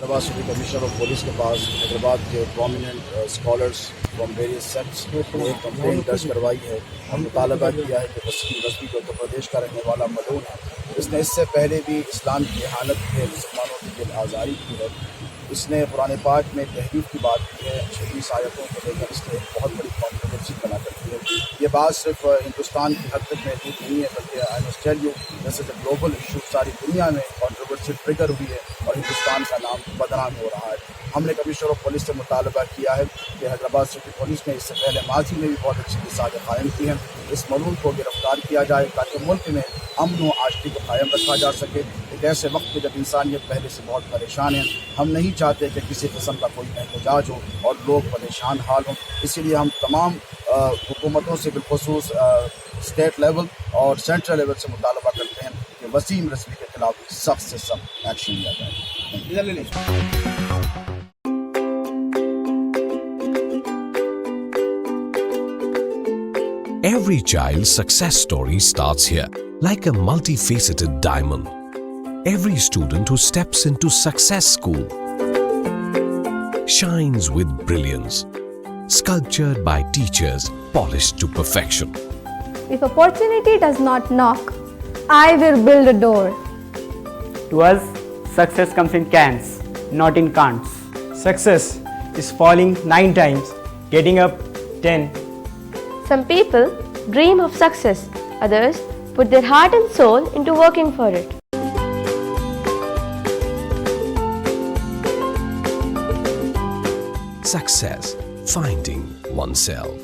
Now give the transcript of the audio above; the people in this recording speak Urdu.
Hyderabad city commissioner of police کے پاس حیدرآباد کے prominent scholars from various sects نے ایک کمپلین درج کروائی ہے. ہم مطالبہ کیا ہے کہ وسیم رضوی جو اتر پردیش کا رہنے والا ملعون ہے، اس نے اس سے پہلے بھی اسلام کی احانت کی ہے، مسلمانوں کی دل آزاری کی ہے. اس نے قرآن پاک میں تحریف کی بات کی ہے، 26 آیتوں کو لے کر اس نے بہت بڑی کانٹروورسی بنا کر کی ہے. یہ بات صرف ہندوستان کی حد تک محدود نہیں ہے، بلکہ آئی مسٹ ٹیل یو جیسے کہ گلوبل ایشو ساری دنیا میں کانٹروورسی ٹریگر ہوئی ہے اور ہندوستان کا نام بدنام ہو رہا ہے. ہم نے کمشنر آف پولیس سے مطالبہ کیا ہے کہ حیدرآباد سٹی پولیس نے اس سے پہلے ماضی میں بھی بہت اچھی مثالیں قائم کی ہیں. اس ملعون کو گرفتار کیا جائے تاکہ ملک میں امن و آشتی کو قائم رکھا جا سکے. ایک ایسے وقت میں جب انسانیت پہلے سے بہت پریشان ہے، ہم نہیں چاہتے کہ کسی قسم کا کوئی احتجاج ہو اور لوگ پریشان حال ہوں. اسی لیے ہم تمام حکومتوں سے بالخصوص اسٹیٹ لیول اور سینٹرل لیول سے مطالبہ کرتے ہیں کہ وسیم رضوی کے خلاف سخت سے سخت ایکشن لیا جائے. Every child's success story starts here, like a multifaceted diamond. Every student who steps into success school shines with brilliance, sculptured by teachers polished to perfection. If opportunity does not knock, I will build a door. To us, success comes in cans, not in can'ts. Success is falling 9 times, getting up 10. Some people dream of success, others put their heart and soul into working for it. Success, finding oneself.